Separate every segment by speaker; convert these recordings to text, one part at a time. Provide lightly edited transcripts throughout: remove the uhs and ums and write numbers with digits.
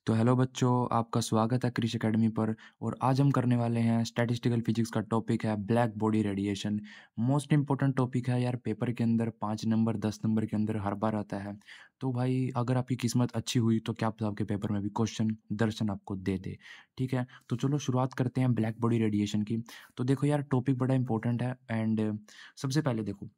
Speaker 1: तो हेलो बच्चों, आपका स्वागत है क्रिश एकेडमी पर। और आज हम करने वाले हैं स्टैटिस्टिकल फिजिक्स का टॉपिक है black body radiation. Most important topic है यार, पेपर के अंदर 5 नंबर 10 नंबर के अंदर हर बार आता है। तो भाई अगर आपकी किस्मत अच्छी हुई तो क्या पता आपके पेपर में भी क्वेश्चन दर्शन आपको दे दे। ठीक है, तो चलो शुरुआत करते हैं ब्लैक बॉडी रेडिएशन की। तो देखो यार, टॉपिक बड़ा इंपॉर्टेंट है। एंड सबसे पहले देखो,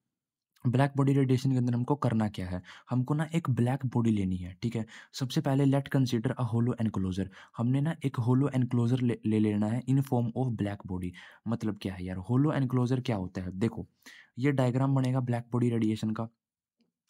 Speaker 1: ब्लैक बॉडी रेडिएशन के अंदर हमको करना क्या है। हमको ना एक ब्लैक बॉडी लेनी है। ठीक है, सबसे पहले let consider a hollow enclosure. हमने ना एक होलो एनक्लोजर ले लेना है in form of black body. मतलब क्या है यार, होलो एनक्लोजर क्या होता है। देखो, ये डायग्राम बनेगा ब्लैक बॉडी रेडिएशन का।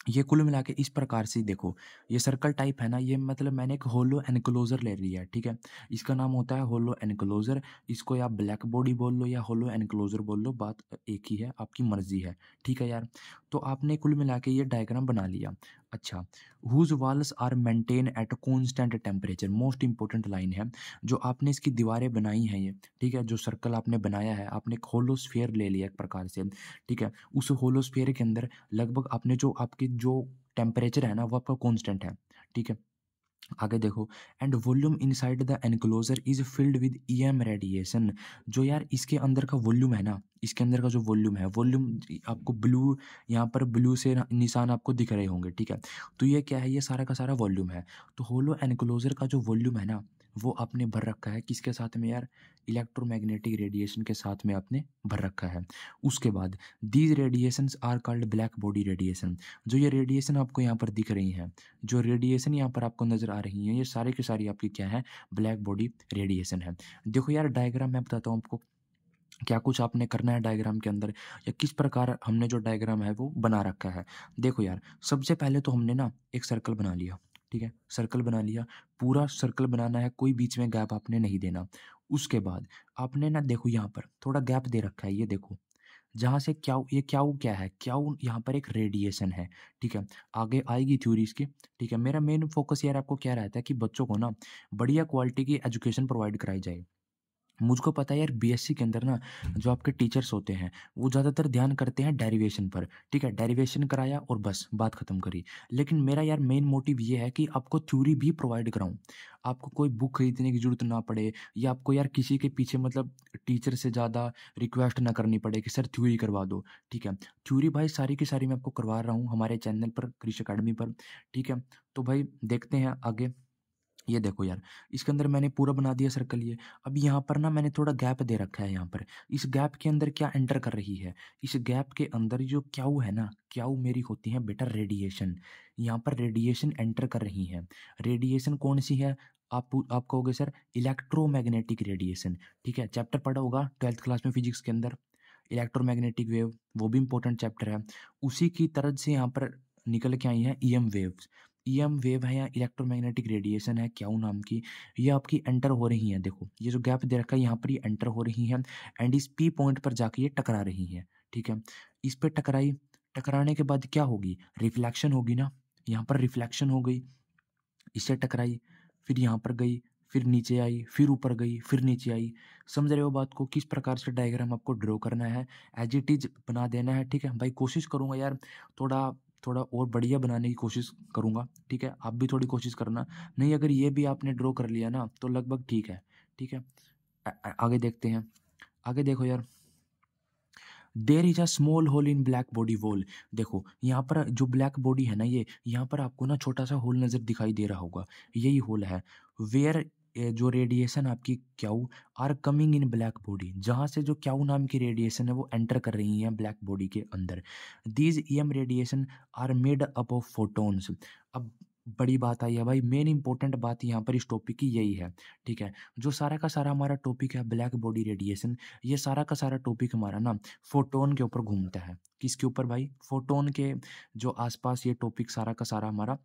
Speaker 1: ये कुल मिला के इस प्रकार से देखो, ये सर्कल टाइप है ना, ये मतलब मैंने एक होलो एनक्लोजर ले लिया है। ठीक है, इसका नाम होता है होलो एनक्लोजर। इसको या ब्लैक बॉडी बोल लो या होलो एनक्लोजर बोल लो, बात एक ही है, आपकी मर्जी है। ठीक है यार, तो आपने कुल मिला के ये डायग्राम बना लिया। अच्छा, whose walls are maintain at constant temperature. Most important line है, जो आपने इसकी दीवारें बनाई हैं ये। ठीक है, जो सर्कल आपने बनाया है, आपने एक होलो स्फीयर ले लिया एक प्रकार से। ठीक है, उस होलो स्फीयर के अंदर लगभग आपने जो आपकी जो टेम्परेचर है ना, वो आपका कांस्टेंट है। ठीक है, आगे देखो, and volume inside the enclosure is filled with EM radiation. जो यार इसके अंदर का वॉल्यूम है ना, इसके अंदर का जो वॉल्यूम है, वॉल्यूम आपको ब्लू, यहाँ पर ब्लू से निशान आपको दिख रहे होंगे। ठीक है, तो ये क्या है, ये सारा का सारा वॉल्यूम है। तो होलो एनक्लोजर का जो वॉल्यूम है ना, वो आपने भर रखा है किसके साथ में यार, इलेक्ट्रोमैग्नेटिक रेडिएशन के साथ में आपने भर रखा है। उसके बाद these radiations are called black body radiation. जो ये रेडिएशन आपको यहाँ पर दिख रही हैं, जो रेडिएशन यहाँ पर आपको नज़र आ रही हैं, ये सारी की सारी आपकी क्या है, ब्लैक बॉडी रेडिएशन है। देखो यार, डायग्राम मैं बताता हूँ आपको क्या कुछ आपने करना है डायग्राम के अंदर, या किस प्रकार हमने जो डायग्राम है वो बना रखा है। देखो यार, सबसे पहले तो हमने ना एक सर्कल बना लिया। ठीक है, सर्कल बना लिया, पूरा सर्कल बनाना है, कोई बीच में गैप आपने नहीं देना। उसके बाद आपने ना देखो, यहाँ पर थोड़ा गैप दे रखा है, ये देखो जहाँ से क्याऊ, ये क्याऊ क्या है, क्याऊ यहाँ पर एक रेडिएशन है। ठीक है, आगे आएगी थ्योरी इसकी। ठीक है, मेरा मेन फोकस यार आपको क्या रहता है कि बच्चों को ना बढ़िया क्वालिटी की एजुकेशन प्रोवाइड कराई जाए। मुझको पता है यार, बीएससी के अंदर ना जो आपके टीचर्स होते हैं, वो ज़्यादातर ध्यान करते हैं डेरिवेशन पर। ठीक है, डेरिवेशन कराया और बस बात ख़त्म करी। लेकिन मेरा यार मेन मोटिव ये है कि आपको थ्योरी भी प्रोवाइड कराऊं, आपको कोई बुक खरीदने की ज़रूरत ना पड़े, या आपको यार किसी के पीछे मतलब टीचर से ज़्यादा रिक्वेस्ट ना करनी पड़े कि सर थ्योरी करवा दो। ठीक है, थ्योरी भाई सारी की सारी मैं आपको करवा रहा हूँ हमारे चैनल पर, क्रिश अकेडमी पर। ठीक है, तो भाई देखते हैं आगे। ये देखो यार, इसके अंदर मैंने पूरा बना दिया सर्कल ये। अब यहाँ पर ना मैंने थोड़ा गैप दे रखा है यहाँ पर। इस गैप के अंदर क्या एंटर कर रही है, इस गैप के अंदर जो क्याऊ है ना, क्याऊ मेरी होती है बेटा रेडिएशन। यहाँ पर रेडिएशन एंटर कर रही है। रेडिएशन कौन सी है, आप कहोगे सर इलेक्ट्रोमैग्नेटिक रेडिएशन। ठीक है, चैप्टर पढ़ा होगा 12th क्लास में फिजिक्स के अंदर, इलेक्ट्रोमैग्नेटिक वेव, वो भी इंपॉर्टेंट चैप्टर है। उसी की तरह से यहाँ पर निकल के आई है ईएम वेव्स। ईएम वेव है या इलेक्ट्रोमैग्नेटिक रेडिएशन है क्याऊ नाम की, ये आपकी एंटर हो रही हैं। देखो ये जो गैप दे रखा है यहाँ पर, ये एंटर हो रही हैं एंड इस पी पॉइंट पर जाके ये टकरा रही हैं। ठीक है, इस पे टकराई, टकराने के बाद क्या होगी, रिफ्लेक्शन होगी ना। यहाँ पर रिफ्लेक्शन हो गई, इससे टकराई, फिर यहाँ पर गई, फिर नीचे आई, फिर ऊपर गई, फिर नीचे आई। समझ रहे हो बात को, किस प्रकार से डायग्राम आपको ड्रॉ करना है, एज इट इज बना देना है। ठीक है भाई, कोशिश करूंगा यार थोड़ा थोड़ा और बढ़िया बनाने की कोशिश करूंगा। ठीक है, आप भी थोड़ी कोशिश करना। नहीं, अगर ये भी आपने ड्रॉ कर लिया ना तो लगभग ठीक है। ठीक है, आगे देखते हैं। आगे देखो यार, there is a small hole in black body wall. देखो यहाँ पर जो ब्लैक बॉडी है ना, ये यहाँ पर आपको ना छोटा सा होल नज़र दिखाई दे रहा होगा, यही होल है। वेयर जो रेडिएशन आपकी क्याऊ are coming in black body, जहाँ से जो क्याऊ नाम की रेडिएशन है वो एंटर कर रही है ब्लैक बॉडी के अंदर। These EM radiation are made up of photons. अब बड़ी बात आई है भाई, मेन इंपॉर्टेंट बात यहाँ पर इस टॉपिक की यही है। ठीक है, जो सारा का सारा हमारा टॉपिक है ब्लैक बॉडी रेडिएशन, ये सारा का सारा टॉपिक हमारा ना फोटोन के ऊपर घूमता है। किसके ऊपर भाई, फोटोन के जो आसपास ये टॉपिक सारा का सारा हमारा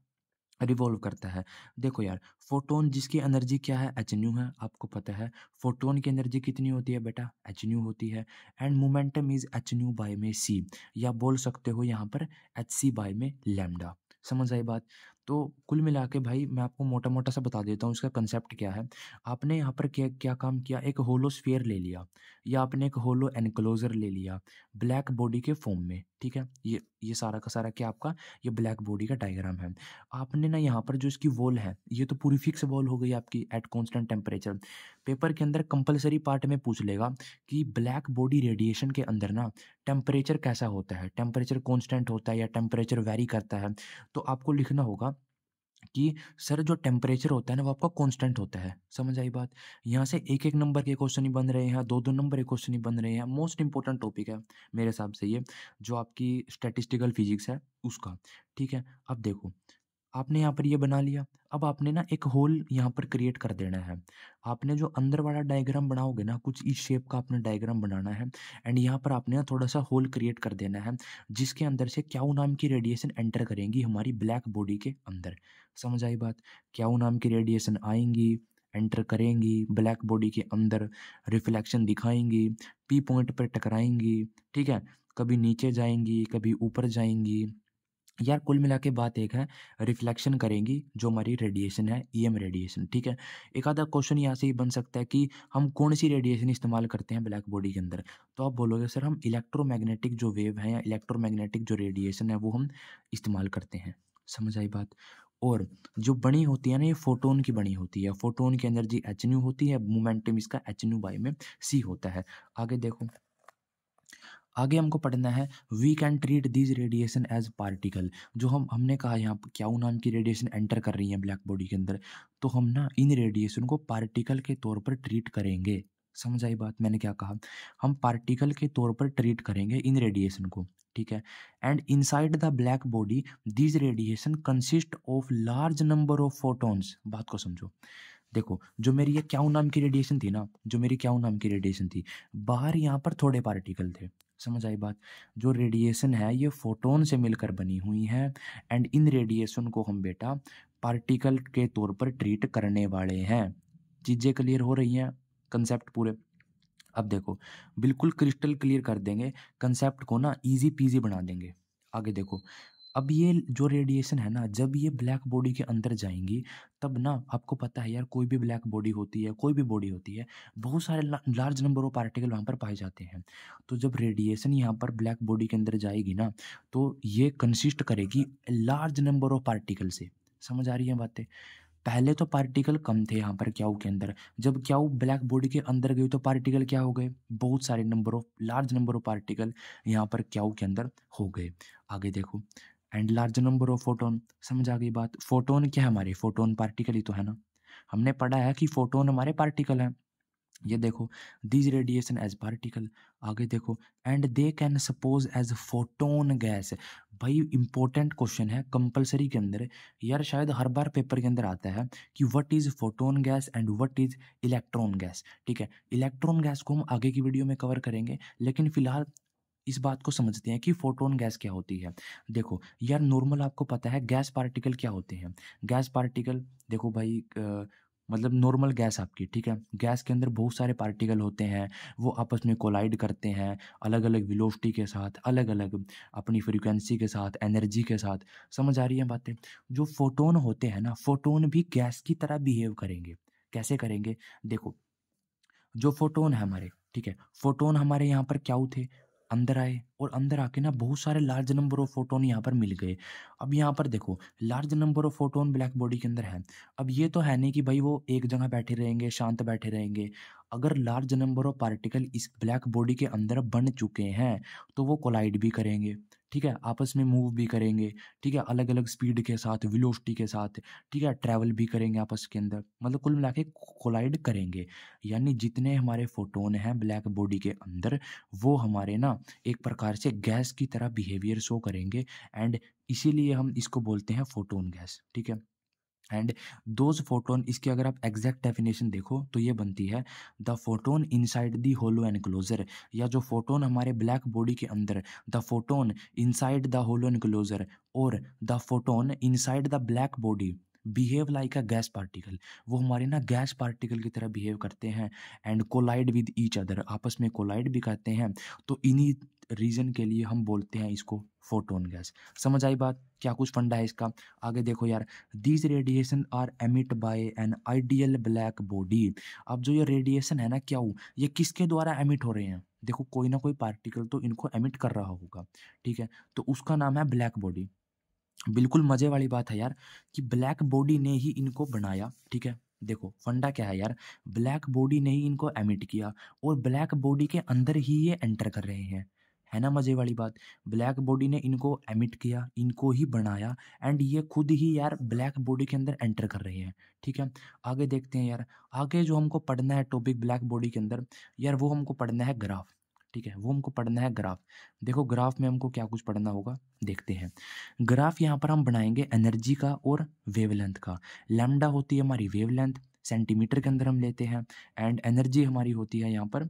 Speaker 1: रिवॉल्व करता है। देखो यार, फोटोन जिसकी एनर्जी क्या है, एच न्यू है, आपको पता है फोटोन की एनर्जी कितनी होती है बेटा, एच न्यू होती है। And momentum is h nu by में सी, या बोल सकते हो यहाँ पर एच सी बाय में लैम्डा। समझ आई बात। तो कुल मिला के भाई मैं आपको मोटा मोटा सा बता देता हूँ इसका कंसेप्ट क्या है। आपने यहाँ पर क्या क्या काम किया, एक होलो स्फीयर ले लिया, या आपने एक होलो एनक्लोजर ले लिया ब्लैक बॉडी के फॉर्म में। ठीक है, ये सारा का सारा क्या आपका ये ब्लैक बॉडी का डायग्राम है। आपने ना यहाँ पर जो इसकी वॉल है ये तो पूरी फिक्स वॉल हो गई आपकी एट कांस्टेंट टेम्परेचर। पेपर के अंदर कंपलसरी पार्ट में पूछ लेगा कि ब्लैक बॉडी रेडिएशन के अंदर ना टेम्परेचर कैसा होता है, टेम्परेचर कांस्टेंट होता है या टेम्परेचर वेरी करता है। तो आपको लिखना होगा कि सर जो टेम्परेचर होता है ना वो आपका कांस्टेंट होता है। समझ आई बात? यहाँ से एक एक नंबर के क्वेश्चन ही बन रहे हैं, दो दो नंबर के क्वेश्चन ही बन रहे हैं। मोस्ट इंपॉर्टेंट टॉपिक है मेरे हिसाब से ये, जो आपकी स्टैटिस्टिकल फिजिक्स है उसका। ठीक है, अब देखो आपने यहाँ पर ये बना लिया। अब आपने ना एक होल यहाँ पर क्रिएट कर देना है। आपने जो अंदर वाला डायग्राम बनाओगे ना कुछ इस शेप का आपने डायग्राम बनाना है। एंड यहाँ पर आपने ना थोड़ा सा होल क्रिएट कर देना है जिसके अंदर से क्याउ नाम की रेडिएशन एंटर करेंगी हमारी ब्लैक बॉडी के अंदर। समझ आई बात? क्याउ नाम की रेडिएशन आएंगी, एंटर करेंगी ब्लैक बॉडी के अंदर, रिफ्लेक्शन दिखाएंगी, पी पॉइंट पर टकराएंगी। ठीक है, कभी नीचे जाएंगी कभी ऊपर जाएंगी। यार कुल मिला के बात एक है, रिफ्लेक्शन करेंगी जो हमारी रेडिएशन है, ईएम रेडिएशन। ठीक है, एक आधा क्वेश्चन यहाँ से ही बन सकता है कि हम कौन सी रेडिएशन इस्तेमाल करते हैं ब्लैक बॉडी के अंदर। तो आप बोलोगे सर हम इलेक्ट्रोमैग्नेटिक जो वेव है या इलेक्ट्रोमैग्नेटिक जो रेडिएशन है वो हम इस्तेमाल करते हैं। समझ आई बात? और जो बनी होती है ना ये फोटोन की बनी होती है। फोटोन की एनर्जी एच न्यू होती है, मोमेंटम इसका एच न्यू बाई में सी होता है। आगे देखो, आगे हमको पढ़ना है we can treat this radiation as particle. जो हमने कहा यहाँ पर क्याउ नाम की रेडिएशन एंटर कर रही है ब्लैक बॉडी के अंदर, तो हम ना इन रेडिएशन को पार्टिकल के तौर पर ट्रीट करेंगे। समझ आई बात मैंने क्या कहा? हम पार्टिकल के तौर पर ट्रीट करेंगे इन रेडिएशन को। ठीक है, and inside the black body this radiation consist of large number of photons. बात को समझो। देखो जो मेरी ये क्याउ नाम की रेडिएशन थी ना, जो मेरी क्याउ नाम की रेडिएशन थी, बाहर यहाँ पर थोड़े पार्टिकल थे। समझ आई बात? जो रेडिएशन है ये फोटोन से मिलकर बनी हुई है। एंड इन रेडिएशन को हम बेटा पार्टिकल के तौर पर ट्रीट करने वाले हैं। चीज़ें क्लियर हो रही हैं? कंसेप्ट पूरे। अब देखो बिल्कुल क्रिस्टल क्लियर कर देंगे कंसेप्ट को ना, इजी पीजी बना देंगे। आगे देखो, अब ये जो रेडिएशन है ना जब ये ब्लैक बॉडी के अंदर जाएंगी तब ना आपको पता है यार कोई भी ब्लैक बॉडी होती है, कोई भी बॉडी होती है, बहुत सारे लार्ज नंबर ऑफ पार्टिकल वहाँ पर पाए जाते हैं। तो जब रेडिएशन यहाँ पर ब्लैक बॉडी के अंदर जाएगी ना तो ये कंसिस्ट करेगी लार्ज नंबर ऑफ पार्टिकल से। समझ आ रही है बातें? पहले तो पार्टिकल कम थे यहाँ पर क्याउ के अंदर, जब क्याउ ब्लैक बॉडी के अंदर गई तो पार्टिकल क्या हो गए, बहुत सारे number of large number of particle यहाँ पर क्याउ के अंदर हो गए। आगे देखो, and large number of photon. समझ आ गई बात? फोटोन क्या है हमारे, फोटोन पार्टिकल ही तो है ना। हमने पढ़ा है कि फोटोन हमारे पार्टिकल हैं। ये देखो दिस रेडिएशन एज पार्टिकल। आगे देखो, and they can suppose as photon gas. भाई इंपॉर्टेंट क्वेश्चन है कंपलसरी के अंदर यार, शायद हर बार पेपर के अंदर आता है कि what is photon gas and what is electron gas. ठीक है, इलेक्ट्रॉन गैस को हम आगे की वीडियो में कवर करेंगे, लेकिन फिलहाल इस बात को समझते हैं कि फोटोन गैस क्या होती है। देखो यार नॉर्मल आपको पता है गैस पार्टिकल क्या होते हैं। गैस पार्टिकल देखो भाई मतलब नॉर्मल गैस आपकी, ठीक है, गैस के अंदर बहुत सारे पार्टिकल होते हैं, वो आपस में कोलाइड करते हैं अलग अलग वेलोसिटी के साथ, अलग अलग अपनी फ्रीक्वेंसी के साथ, एनर्जी के साथ। समझ आ रही है बातें? जो फोटोन होते हैं ना, फोटोन भी गैस की तरह बिहेव करेंगे। कैसे करेंगे? देखो जो फोटोन है हमारे, ठीक है, फोटोन हमारे यहाँ पर क्या थे, अंदर आए और अंदर आके ना बहुत सारे लार्ज नंबर ऑफ फोटोन यहाँ पर मिल गए। अब यहाँ पर देखो large number of photon black body के अंदर है। अब ये तो है नहीं कि भाई वो एक जगह बैठे रहेंगे, शांत बैठे रहेंगे। अगर लार्ज नंबर ऑफ पार्टिकल इस ब्लैक बॉडी के अंदर बन चुके हैं तो वो कोलाइड भी करेंगे, ठीक है, आपस में मूव भी करेंगे, ठीक है, अलग अलग स्पीड के साथ, वेलोसिटी के साथ, ठीक है, ट्रैवल भी करेंगे आपस के अंदर, मतलब कुल मिला के कोलाइड करेंगे। यानी जितने हमारे फोटोन हैं ब्लैक बॉडी के अंदर वो हमारे ना एक प्रकार से गैस की तरह बिहेवियर शो करेंगे। एंड इसीलिए हम इसको बोलते हैं फोटोन गैस। ठीक है, एंड दोज फोटोन, इसकी अगर आप एग्जैक्ट डेफिनेशन देखो तो ये बनती है the photon inside the hollow enclosure, या जो फोटोन हमारे ब्लैक बॉडी के अंदर, the photon inside the hollow enclosure और the photon inside the black body behave like a gas particle. वो हमारे ना गैस पार्टिकल की तरह बिहेव करते हैं। And collide with each other, आपस में कोलाइड भी करते हैं। तो इन्हीं रीज़न के लिए हम बोलते हैं इसको फोटोन गैस। समझ आई बात? क्या कुछ फंडा है इसका? आगे देखो यार, these radiation are emit by an ideal black body. अब जो ये रेडिएशन है ना क्या हो, ये किसके द्वारा एमिट हो रहे हैं? देखो कोई ना कोई पार्टिकल तो इनको एमिट कर रहा होगा, ठीक है? तो उसका नाम है ब्लैक बॉडी। बिल्कुल मज़े वाली बात है यार कि ब्लैक बॉडी ने ही इनको बनाया, ठीक है? देखो फंडा क्या है यार, ब्लैक बॉडी ने ही इनको एमिट किया और ब्लैक बॉडी के अंदर ही ये एंटर कर रहे हैं। है ना मज़े वाली बात? ब्लैक बॉडी ने इनको एमिट किया, इनको ही बनाया एंड ये खुद ही यार ब्लैक बॉडी के अंदर एंटर कर रहे हैं, ठीक है? आगे देखते हैं यार, आगे जो हमको पढ़ना है टॉपिक ब्लैक बॉडी के अंदर, यार वो हमको पढ़ना है ग्राफ, ठीक है? वो हमको पढ़ना है ग्राफ। देखो ग्राफ में हमको क्या कुछ पढ़ना होगा, देखते हैं। ग्राफ यहाँ पर हम बनाएंगे एनर्जी का और वेवलेंथ का। लैम्डा होती है हमारी वेवलेंथ, सेंटीमीटर के अंदर हम लेते हैं, एंड एनर्जी हमारी होती है यहाँ पर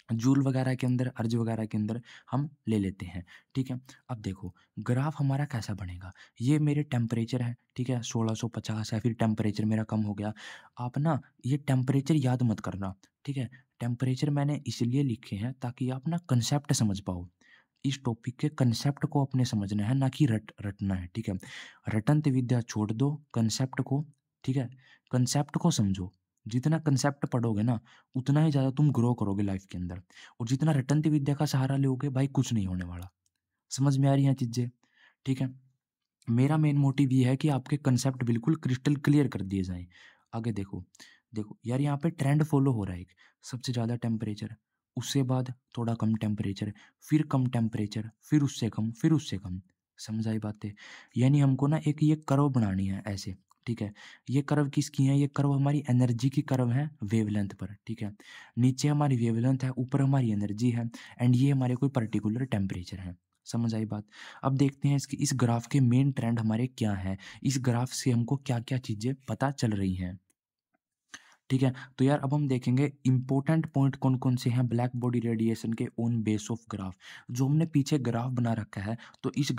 Speaker 1: जूल वगैरह के अंदर, अर्ज वगैरह के अंदर हम ले लेते हैं, ठीक है? अब देखो ग्राफ हमारा कैसा बनेगा, ये मेरे टेम्परेचर है, ठीक है? 1650 है, फिर टेम्परेचर मेरा कम हो गया। आप ना ये टेम्परेचर याद मत करना, ठीक है? टेम्परेचर मैंने इसलिए लिखे हैं ताकि आप ना कंसेप्ट समझ पाओ। इस टॉपिक के कंसेप्ट को अपने समझना है, ना कि रटना है, ठीक है? रटंत विद्या छोड़ दो, कंसेप्ट को, ठीक है? कंसेप्ट को समझो। जितना कंसेप्ट पढ़ोगे ना, उतना ही ज़्यादा तुम ग्रो करोगे लाइफ के अंदर, और जितना रटंत विद्या का सहारा लोगे भाई कुछ नहीं होने वाला। समझ में आ रही हैं चीज़ें? ठीक है? मेरा मेन मोटिव ये है कि आपके कंसेप्ट बिल्कुल क्रिस्टल क्लियर कर दिए जाएँ। आगे देखो, देखो यार यहाँ पे ट्रेंड फ़ॉलो हो रहा है एक, सबसे ज़्यादा टेम्परेचर, उससे बाद थोड़ा कम टेम्परेचर, फिर कम टेम्परेचर, फिर उससे कम, फिर उससे कम। समझ आई बातें? यानी हमको ना एक ये कर्व बनानी है ऐसे, ठीक है? ये कर्व किसकी है? ये कर्व हमारी एनर्जी की कर्व है वेवलेंथ पर, ठीक है? नीचे हमारी वेवलेंथ है, ऊपर हमारी एनर्जी है, एंड ये हमारे कोई पर्टिकुलर टेम्परेचर है। समझ आई बात? अब देखते हैं इसकी, इस ग्राफ के मेन ट्रेंड हमारे क्या हैं? इस ग्राफ से हमको क्या-क्या चीज़ें पता चल रही हैं? ठीक है? तो यार अब हम देखेंगे इम्पोर्टेंट पॉइंट कौन-कौन से हैं ब्लैक बॉडी रेडिएशन के ऑन बेस ऑफ ग्राफ। जो हमने पीछे ग्राफ बना रखा है, तो इस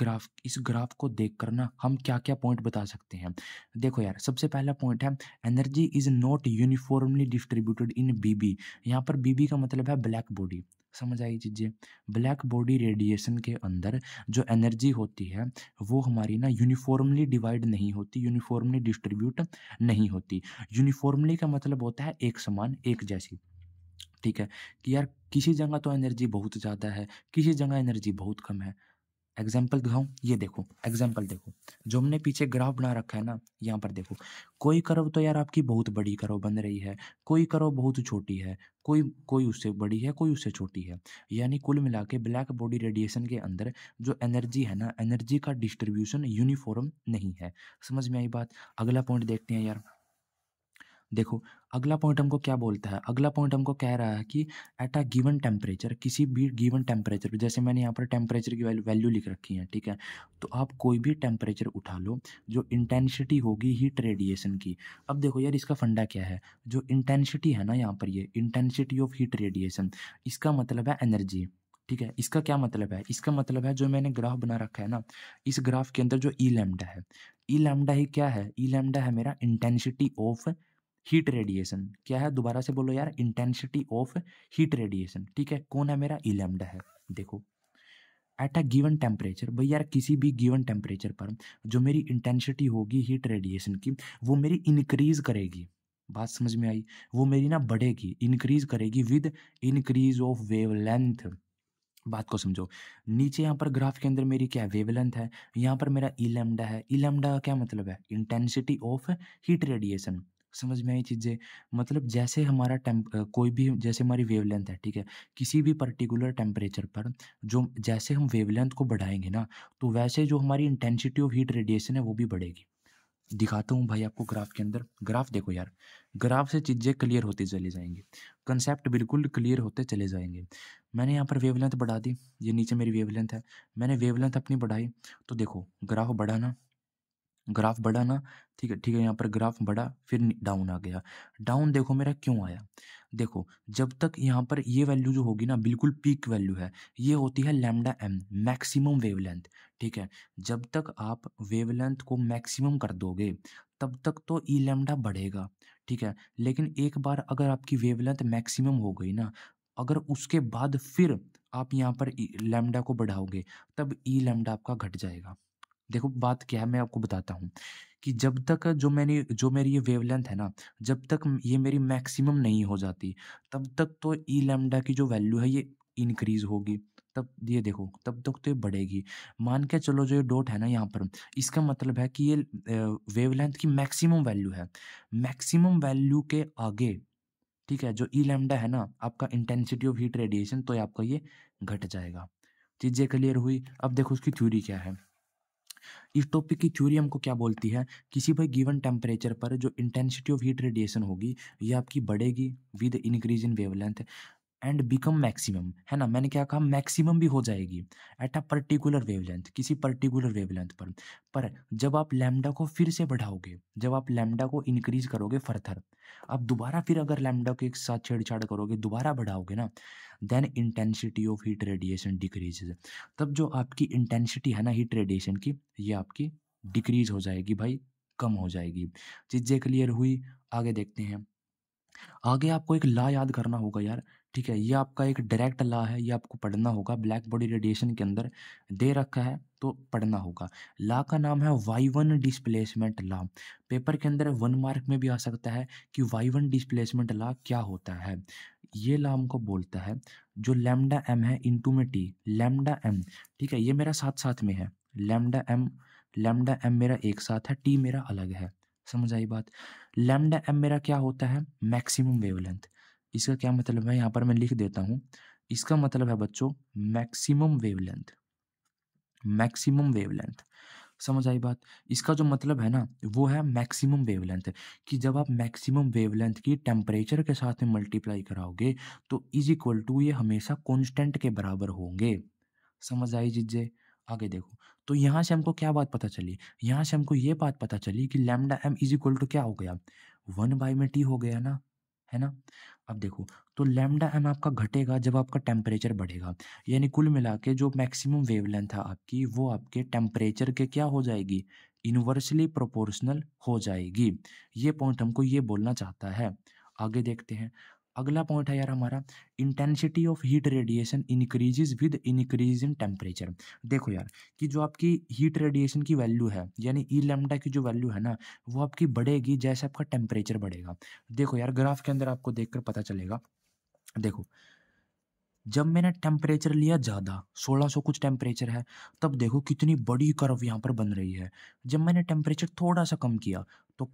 Speaker 1: ग्राफ को देखकर ना हम क्या-क्या पॉइंट बता सकते हैं। देखो यार, सबसे पहला पॉइंट है energy is not uniformly distributed in BB. यहाँ पर बीबी का मतलब है ब्लैक बॉडी। समझ आई चीज़ें? ब्लैक बॉडी रेडिएशन के अंदर जो एनर्जी होती है, वो हमारी ना यूनिफॉर्मली डिवाइड नहीं होती, यूनिफॉर्मली डिस्ट्रीब्यूट नहीं होती। यूनिफॉर्मली का मतलब होता है एक समान, एक जैसी, ठीक है? कि यार किसी जगह तो एनर्जी बहुत ज़्यादा है, किसी जगह एनर्जी बहुत कम है। एग्जाम्पल दिखाऊं? ये देखो एग्जाम्पल देखो, जो हमने पीछे ग्राफ बना रखा है ना, यहाँ पर देखो, कोई कर्व तो यार आपकी बहुत बड़ी कर्व बन रही है, कोई कर्व बहुत छोटी है, कोई कोई उससे बड़ी है, कोई उससे छोटी है। यानी कुल मिला के ब्लैक बॉडी रेडिएशन के अंदर जो एनर्जी है ना, एनर्जी का डिस्ट्रीब्यूशन यूनिफॉर्म नहीं है। समझ में आई बात? अगला पॉइंट देखते हैं यार। देखो, अगला पॉइंट हमको क्या बोलता है? अगला पॉइंट हमको कह रहा है कि एट अ गिवन टेम्परेचर, किसी भी गिवन टेम्परेचर पे, जैसे मैंने यहाँ पर टेम्परेचर की वैल्यू लिख रखी है, ठीक है? तो आप कोई भी टेम्परेचर उठा लो, जो इंटेंसिटी होगी हीट रेडिएशन की। अब देखो यार इसका फंडा क्या है? जो इंटेंसिटी है ना यहाँ पर, ये इंटेंसिटी ऑफ हीट रेडिएशन, इसका मतलब है एनर्जी, ठीक है? इसका क्या मतलब है? इसका मतलब है जो मैंने ग्राफ बना रखा है ना, इस ग्राफ के अंदर जो ई लैम्डा है, ई लैम्डा ही क्या है? ई लैम्डा है मेरा इंटेंसिटी ऑफ हीट रेडिएशन। क्या है? दोबारा से बोलो यार, इंटेंसिटी ऑफ हीट रेडिएशन, ठीक है? कौन है? मेरा ई लैम्डा है। देखो, एट अ गिवन टेम्परेचर, भाई यार किसी भी गिवन टेम्परेचर पर जो मेरी इंटेंसिटी होगी हीट रेडिएशन की, वो मेरी इंक्रीज करेगी। बात समझ में आई? वो मेरी ना बढ़ेगी, इंक्रीज करेगी विद इंक्रीज ऑफ वेवलेंथ। बात को समझो। नीचे यहाँ पर ग्राफ के अंदर मेरी क्या है? वेवलेंथ है। यहाँ पर मेरा ई लैम्डा है। ई लैम्डा का क्या मतलब है? Intensity of heat radiation. समझ में आई चीज़ें? मतलब जैसे हमारा कोई भी, जैसे हमारी वेवलेंथ है, ठीक है? किसी भी पर्टिकुलर टेम्परेचर पर जो जैसे हम वेवलेंथ को बढ़ाएँगे ना, तो वैसे जो हमारी इंटेंसिटी ऑफ हीट रेडिएशन है वो भी बढ़ेगी। दिखाता हूँ भाई आपको ग्राफ के अंदर। ग्राफ देखो यार, ग्राफ से चीज़ें क्लियर होती चली जाएँगी। कंसेप्ट बिल्कुल क्लियर होते चले जाएँगे। मैंने यहाँ पर वेवलेंथ बढ़ा दी, ये नीचे मेरी वेवलेंथ है। मैंने वेवलेंथ अपनी बढ़ाई, तो देखो ग्राफ बढ़ा ना, ग्राफ बढ़ा ना, ठीक है, ठीक है, यहाँ पर ग्राफ बढ़ा, फिर डाउन आ गया। डाउन देखो मेरा क्यों आया? देखो, जब तक यहाँ पर ये वैल्यू जो होगी ना बिल्कुल पीक वैल्यू है, ये होती है लैम्डा एम, मैक्सिमम वेवलेंथ, ठीक है? जब तक आप वेवलेंथ को मैक्सिमम कर दोगे, तब तक तो ई लैम्डा बढ़ेगा, ठीक है? लेकिन एक बार अगर आपकी वेवलेंथ मैक्सिमम हो गई ना, अगर उसके बाद फिर आप यहाँ पर लैम्डा को बढ़ाओगे तब ई लैम्डा आपका घट जाएगा। देखो बात क्या है मैं आपको बताता हूँ कि जब तक जो मेरी ये वेवलेंथ है ना, जब तक ये मेरी मैक्सिमम नहीं हो जाती, तब तक तो ई लैम्डा की जो वैल्यू है ये इंक्रीज होगी। तब ये देखो तब तक तो ये बढ़ेगी। मान के चलो जो ये डॉट है ना यहाँ पर, इसका मतलब है कि ये वेवलेंथ की मैक्सिमम वैल्यू है। मैक्सिमम वैल्यू के आगे, ठीक है, जो ई लैम्डा है ना आपका इंटेंसिटी ऑफ हीट रेडिएशन, तो ये आपका ये घट जाएगा। चीजें क्लियर हुई? अब देखो उसकी थ्योरी क्या है। इस टॉपिक की थ्योरी हमको क्या बोलती है, किसी भाई गिवन टेम्परेचर पर जो इंटेंसिटी ऑफ हीट रेडिएशन होगी ये आपकी बढ़ेगी with increase in wavelength and become maximum, है ना। मैंने क्या कहा, मैक्सिमम भी हो जाएगी एट अ पर्टिकुलर वेवलेंथ, किसी पर्टिकुलर वेवलेंथ पर जब आप लैम्डा को फिर से बढ़ाओगे, जब आप लैम्डा को इंक्रीज करोगे फर्थर, आप दोबारा फिर अगर लैम्डा को एक साथ छेड़छाड़ करोगे, दोबारा बढ़ाओगे ना, then intensity of heat radiation decreases. तब जो आपकी इंटेंसिटी है ना हीट रेडिएशन की, ये आपकी डिक्रीज हो जाएगी भाई, कम हो जाएगी। चीजें क्लियर हुई? आगे देखते हैं। आगे आपको एक लॉ याद करना होगा यार, ठीक है, ये आपका एक डायरेक्ट लॉ है, ये आपको पढ़ना होगा, ब्लैक बॉडी रेडिएशन के अंदर दे रखा है तो पढ़ना होगा। लॉ का नाम है Y1 डिस्प्लेसमेंट लॉ। पेपर के अंदर 1 मार्क में भी आ सकता है कि Y1 डिस्प्लेसमेंट लॉ क्या होता है। ये लॉ हमको बोलता है जो लैम्डा एम है इंटू में टी, लैम्डा एम, ठीक है, ये मेरा साथ साथ में है, लैम्डा एम मेरा एक साथ है, टी मेरा अलग है। समझ आई बात? लैम्डा एम मेरा क्या होता है, मैक्सिमम वेवलेंथ। इसका क्या मतलब है, यहाँ पर मैं लिख देता हूँ। इसका मतलब है बच्चों मैक्सिमम वेवलेंथ, मैक्सिमम वेवलेंथ। समझ आई बात? इसका जो मतलब है ना वो है मैक्सिमम वेवलेंथ, कि जब आप मैक्सिमम वेवलेंथ की टेम्परेचर के साथ में मल्टीप्लाई कराओगे तो इज इक्वल टू ये हमेशा कांस्टेंट के बराबर होंगे। समझ आई चीजें? आगे देखो, तो यहाँ से हमको क्या बात पता चली, यहाँ से हमको ये बात पता चली कि lambda m is equal to क्या हो गया, 1/में टी हो गया ना, है ना। अब देखो, तो लैम्डा एम आपका घटेगा जब आपका टेम्परेचर बढ़ेगा, यानी कुल मिला के जो मैक्सिमम वेवलेंथ है आपकी वो आपके टेम्परेचर के क्या हो जाएगी, इनवर्सली प्रोपोर्शनल हो जाएगी। ये पॉइंट हमको ये बोलना चाहता है। आगे देखते हैं। अगला पॉइंट है यार हमारा, intensity of heat radiation increases with increase in temperature. देखो यार कि जो आपकी हीट रेडिएशन की वैल्यू है यानी ई लैम्डा की जो वैल्यू है ना वो आपकी बढ़ेगी जैसे आपका टेम्परेचर बढ़ेगा। देखो यार ग्राफ के अंदर आपको देखकर पता चलेगा। देखो, जब मैंने टेम्परेचर लिया ज़्यादा, 1600 कुछ टेम्परेचर है, तब देखो कितनी बड़ी कर्व यहाँ पर बन रही है। जब मैंने टेम्परेचर थोड़ा सा कम किया तो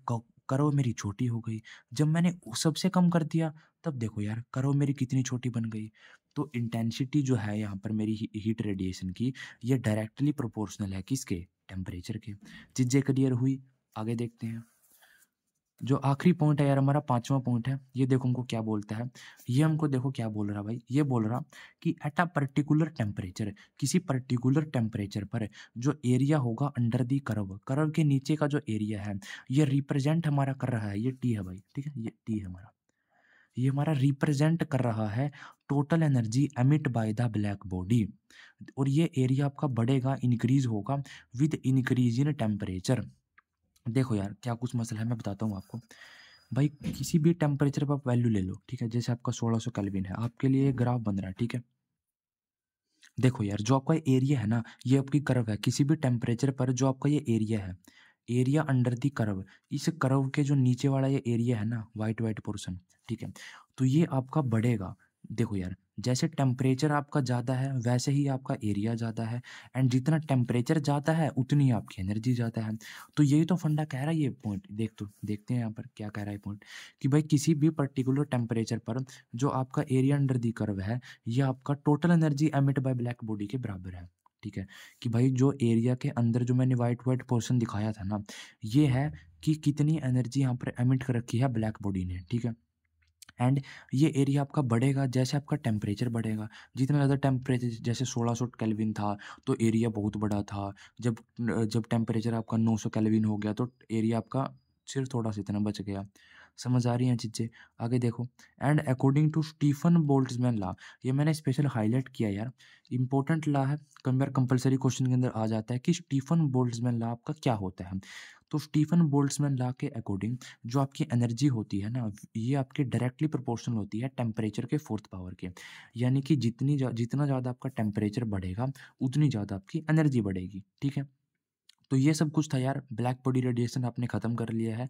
Speaker 1: कर्व मेरी छोटी हो गई। जब मैंने सबसे कम कर दिया तब देखो यार कर्व मेरी कितनी छोटी बन गई। तो इंटेंसिटी जो है यहाँ पर मेरी हीट रेडिएशन की, ये डायरेक्टली प्रोपोर्शनल है किसके, टेम्परेचर के। चीज़ें क्लियर हुई? आगे देखते हैं। जो आखिरी पॉइंट है यार हमारा पांचवा पॉइंट है, ये देखो हमको क्या बोलता है। ये हमको देखो क्या बोल रहा भाई, ये बोल रहा कि एट अ पर्टिकुलर टेम्परेचर, किसी पर्टिकुलर टेम्परेचर पर जो एरिया होगा अंडर दी कर्व, कर्व के नीचे का जो एरिया है ये रिप्रेजेंट हमारा कर रहा है, ये टी है भाई, ठीक है, ये टी है हमारा, ये हमारा रिप्रेजेंट कर रहा है total energy emit by the black body. और ये एरिया आपका बढ़ेगा, इंक्रीज होगा विद इंक्रीज इन टेम्परेचर। देखो यार क्या कुछ मसला है मैं बताता हूँ आपको। भाई किसी भी टेम्परेचर पर आप वैल्यू ले लो, ठीक है, जैसे आपका 1600 केल्विन है, आपके लिए एक ग्राफ बन रहा है, ठीक है। देखो यार जो आपका एरिया है ना ये आपकी कर्व है, किसी भी टेम्परेचर पर जो आपका ये एरिया है, एरिया अंडर दी कर्व, इस कर्व के जो नीचे वाला ये एरिया है ना वाइट वाइट पोर्शन, ठीक है, तो ये आपका बढ़ेगा। देखो यार जैसे टेम्परेचर आपका ज़्यादा है वैसे ही आपका एरिया ज़्यादा है, एंड जितना टेम्परेचर ज़्यादा है उतनी आपकी एनर्जी ज़्यादा है। तो यही तो फंडा कह रहा है ये पॉइंट। देखते हैं यहाँ पर क्या कह रहा है पॉइंट, कि भाई किसी भी पर्टिकुलर टेम्परेचर पर जो आपका एरिया अंडर दी कर्व है ये आपका total energy emit by black body के बराबर है। ठीक है, कि भाई जो एरिया के अंदर जो मैंने वाइट वाइट पोर्शन दिखाया था ना, ये है कि कितनी एनर्जी यहाँ पर एमिट कर रखी है ब्लैक बॉडी ने। ठीक है, एंड ये एरिया आपका बढ़ेगा जैसे आपका टेम्परेचर बढ़ेगा। जितना ज़्यादा टेम्परेचर, जैसे 1600 केल्विन था तो एरिया बहुत बड़ा था, जब जब टेम्परेचर आपका 900 केल्विन हो गया तो एरिया आपका सिर्फ थोड़ा सा इतना बच गया। समझ आ रही हैं चीज़ें? आगे देखो, and according to Stefan Boltzmann law, ये मैंने स्पेशल हाईलाइट किया यार, इंपॉर्टेंट लॉ है, कई बार कंपलसरी क्वेश्चन के अंदर आ जाता है कि स्टीफन बोल्ट्जमैन लॉ आपका क्या होता है। तो स्टीफन बोल्ट्जमैन लॉ के अकॉर्डिंग जो आपकी एनर्जी होती है ना, ये आपके डायरेक्टली प्रोपोर्शनल होती है टेम्परेचर के 4th पावर के। यानी कि जितना ज़्यादा आपका टेम्परेचर बढ़ेगा, उतनी ज़्यादा आपकी एनर्जी बढ़ेगी, ठीक है? तो ये सब कुछ था यार, ब्लैक बॉडी रेडिएशन आपने ख़त्म कर लिया है।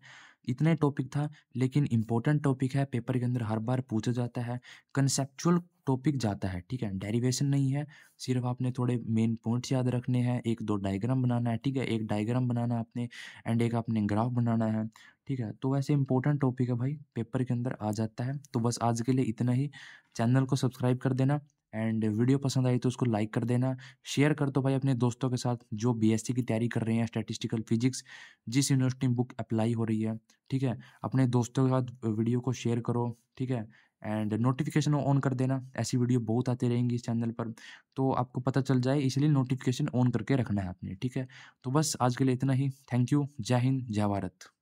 Speaker 1: इतना ही टॉपिक था, लेकिन इम्पोर्टेंट टॉपिक है, पेपर के अंदर हर बार पूछा जाता है, कंसेप्चुअल टॉपिक जाता है, ठीक है? डेरिवेशन नहीं है, सिर्फ़ आपने थोड़े मेन पॉइंट्स याद रखने हैं, 1-2 डायग्राम बनाना है, ठीक है? एक डायग्राम बनाना आपने एंड एक आपने ग्राफ बनाना है, ठीक है? तो वैसे इम्पोर्टेंट टॉपिक है भाई, पेपर के अंदर आ जाता है। तो बस आज के लिए इतना ही। चैनल को सब्सक्राइब कर देना एंड वीडियो पसंद आई तो उसको लाइक कर देना। शेयर कर दो भाई अपने दोस्तों के साथ जो बीएससी की तैयारी कर रहे हैं, स्टैटिस्टिकल फिजिक्स जिस यूनिवर्सिटी में बुक अप्लाई हो रही है, ठीक है? अपने दोस्तों के साथ वीडियो को शेयर करो, ठीक है? एंड नोटिफिकेशन ऑन कर देना, ऐसी वीडियो बहुत आती रहेंगी इस चैनल पर, तो आपको पता चल जाए, इसलिए नोटिफिकेशन ऑन करके रखना है आपने, ठीक है? तो बस आज के लिए इतना ही। Thank you. जय हिंद, जय भारत।